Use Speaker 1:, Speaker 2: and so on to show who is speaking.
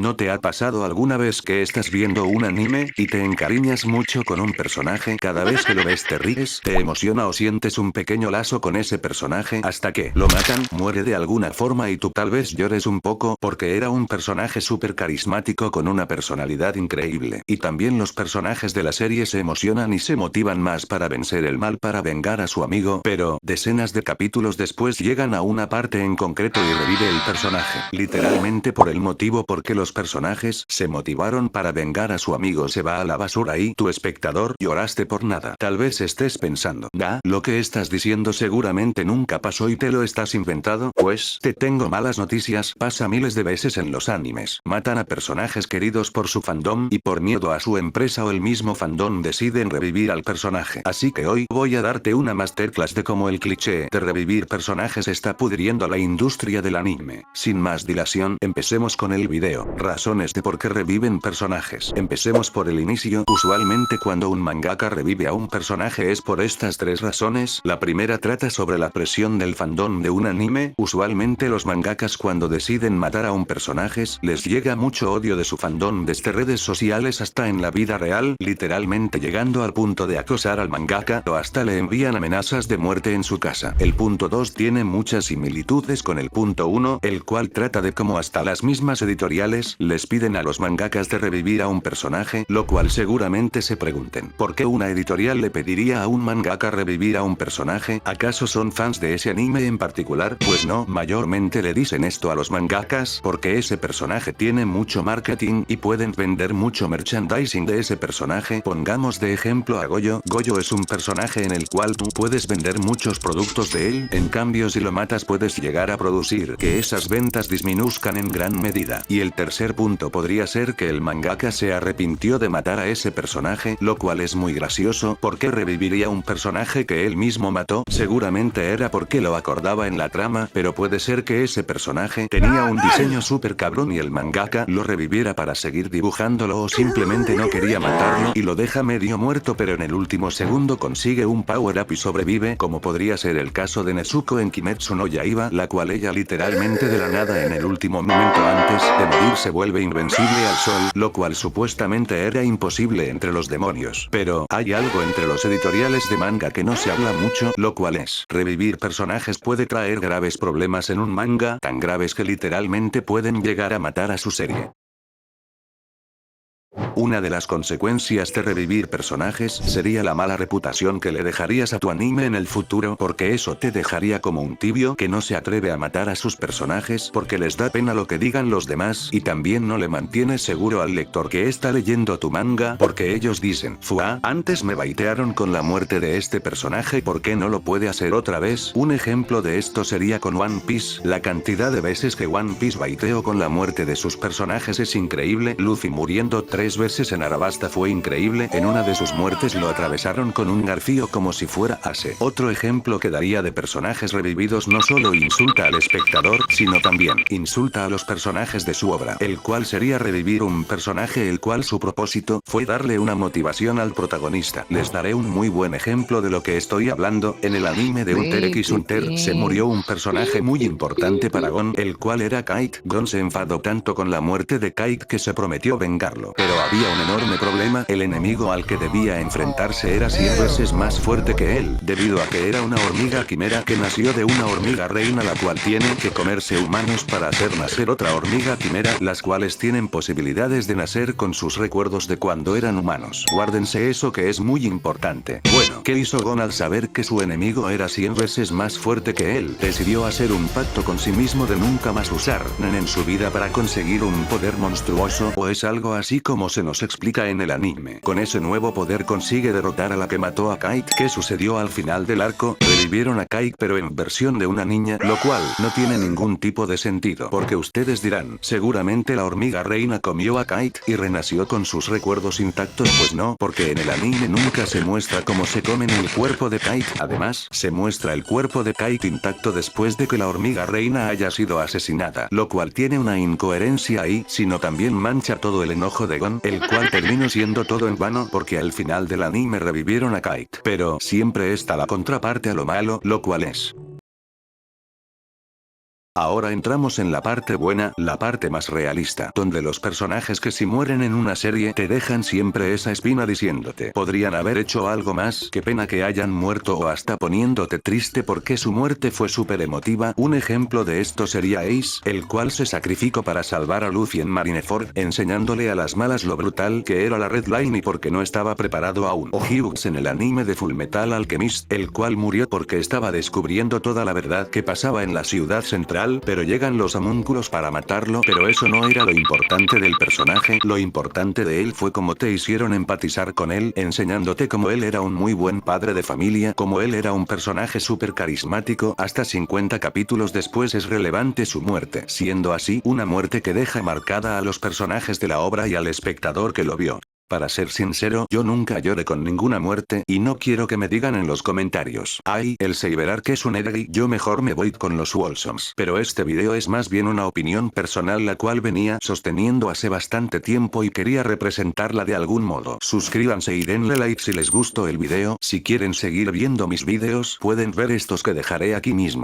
Speaker 1: ¿No te ha pasado alguna vez que estás viendo un anime y te encariñas mucho con un personaje? Cada vez que lo ves te ríes, te emociona o sientes un pequeño lazo con ese personaje hasta que lo matan, muere de alguna forma y tú tal vez llores un poco porque era un personaje súper carismático con una personalidad increíble. Y también los personajes de la serie se emocionan y se motivan más para vencer el mal, para vengar a su amigo, pero decenas de capítulos después llegan a una parte en concreto y revive el personaje. Literalmente por el motivo por qué los personajes se motivaron para vengar a su amigo se va a la basura y tú, espectador, lloraste por nada. Tal vez estés pensando, lo que estás diciendo seguramente nunca pasó y te lo estás inventado. Pues te tengo malas noticias, pasa miles de veces en los animes. Matan a personajes queridos por su fandom y por miedo a su empresa o el mismo fandom deciden revivir al personaje. Así que hoy voy a darte una masterclass de cómo el cliché de revivir personajes está pudriendo la industria del anime. Sin más dilación, empecemos con el video. Razones de por qué reviven personajes. Empecemos por el inicio. Usualmente cuando un mangaka revive a un personaje es por estas tres razones. La primera trata sobre la presión del fandom de un anime. Usualmente los mangakas cuando deciden matar a un personaje les llega mucho odio de su fandom desde redes sociales hasta en la vida real, literalmente llegando al punto de acosar al mangaka o hasta le envían amenazas de muerte en su casa. El punto 2 tiene muchas similitudes con el punto 1, el cual trata de cómo hasta las mismas editoriales les piden a los mangakas de revivir a un personaje, lo cual seguramente se pregunten, ¿por qué una editorial le pediría a un mangaka revivir a un personaje? ¿Acaso son fans de ese anime en particular? Pues no, mayormente le dicen esto a los mangakas porque ese personaje tiene mucho marketing y pueden vender mucho merchandising de ese personaje. Pongamos de ejemplo a Goyo. Goyo es un personaje en el cual tú puedes vender muchos productos de él, en cambio si lo matas puedes llegar a producir que esas ventas disminuzcan en gran medida. Y el tercer punto podría ser que el mangaka se arrepintió de matar a ese personaje, lo cual es muy gracioso. ¿Por qué reviviría un personaje que él mismo mató? Seguramente era porque lo acordaba en la trama, pero puede ser que ese personaje tenía un diseño súper cabrón y el mangaka lo reviviera para seguir dibujándolo o simplemente no quería matarlo y lo deja medio muerto pero en el último segundo consigue un power up y sobrevive, como podría ser el caso de Nezuko en Kimetsu no Yaiba, la cual ella literalmente de la nada en el último momento antes de morir se vuelve invencible al sol, lo cual supuestamente era imposible entre los demonios. Pero hay algo entre los editoriales de manga que no se habla mucho, lo cual es, revivir personajes puede traer graves problemas en un manga, tan graves que literalmente pueden llegar a matar a su serie. Una de las consecuencias de revivir personajes sería la mala reputación que le dejarías a tu anime en el futuro, porque eso te dejaría como un tibio que no se atreve a matar a sus personajes porque les da pena lo que digan los demás, y también no le mantienes seguro al lector que está leyendo tu manga porque ellos dicen, "Fua, antes me baitearon con la muerte de este personaje, ¿por qué no lo puede hacer otra vez?". Un ejemplo de esto sería con One Piece. La cantidad de veces que One Piece baiteó con la muerte de sus personajes es increíble. Luffy muriendo 3 veces en Arabasta fue increíble, en una de sus muertes lo atravesaron con un garfio como si fuera Ace. Otro ejemplo que daría de personajes revividos no solo insulta al espectador, sino también insulta a los personajes de su obra, el cual sería revivir un personaje el cual su propósito fue darle una motivación al protagonista. Les daré un muy buen ejemplo de lo que estoy hablando. En el anime de Hunter x Hunter se murió un personaje muy importante para Gon, el cual era Kite. Gon se enfadó tanto con la muerte de Kite que se prometió vengarlo, pero había un enorme problema: el enemigo al que debía enfrentarse era 100 veces más fuerte que él, debido a que era una hormiga quimera que nació de una hormiga reina, la cual tiene que comerse humanos para hacer nacer otra hormiga quimera, las cuales tienen posibilidades de nacer con sus recuerdos de cuando eran humanos. Guárdense eso, que es muy importante. Bueno, ¿qué hizo Gon al saber que su enemigo era 100 veces más fuerte que él? Decidió hacer un pacto con sí mismo de nunca más usar Nen en su vida para conseguir un poder monstruoso, o es algo así como se nos explica en el anime. Con ese nuevo poder consigue derrotar a la que mató a Kite. ¿Qué sucedió al final del arco? Revivieron a Kite pero en versión de una niña, lo cual no tiene ningún tipo de sentido, porque ustedes dirán, seguramente la hormiga reina comió a Kite y renació con sus recuerdos intactos. Pues no, porque en el anime nunca se muestra cómo se comen el cuerpo de Kite. Además, se muestra el cuerpo de Kite intacto después de que la hormiga reina haya sido asesinada, lo cual tiene una incoherencia ahí, sino también mancha todo el enojo de Gon, el cual terminó siendo todo en vano porque al final del anime revivieron a Kite. Pero siempre está la contraparte a lo malo, lo cual es Ahora entramos en la parte buena, la parte más realista, donde los personajes que si mueren en una serie te dejan siempre esa espina diciéndote, podrían haber hecho algo más, qué pena que hayan muerto, o hasta poniéndote triste porque su muerte fue súper emotiva. Un ejemplo de esto sería Ace, el cual se sacrificó para salvar a Luffy en Marineford, enseñándole a las malas lo brutal que era la Red Line y porque no estaba preparado aún. O Hughes en el anime de Fullmetal Alchemist, el cual murió porque estaba descubriendo toda la verdad que pasaba en la ciudad central, pero llegan los homúnculos para matarlo, pero eso no era lo importante del personaje, lo importante de él fue cómo te hicieron empatizar con él, enseñándote cómo él era un muy buen padre de familia, cómo él era un personaje súper carismático. Hasta 50 capítulos después es relevante su muerte, siendo así una muerte que deja marcada a los personajes de la obra y al espectador que lo vio. Para ser sincero, yo nunca lloré con ninguna muerte, y no quiero que me digan en los comentarios, ay, el Cyberark es un Edgy, yo mejor me voy con los Wolsoms. Pero este video es más bien una opinión personal la cual venía sosteniendo hace bastante tiempo y quería representarla de algún modo. Suscríbanse y denle like si les gustó el video, si quieren seguir viendo mis videos pueden ver estos que dejaré aquí mismo.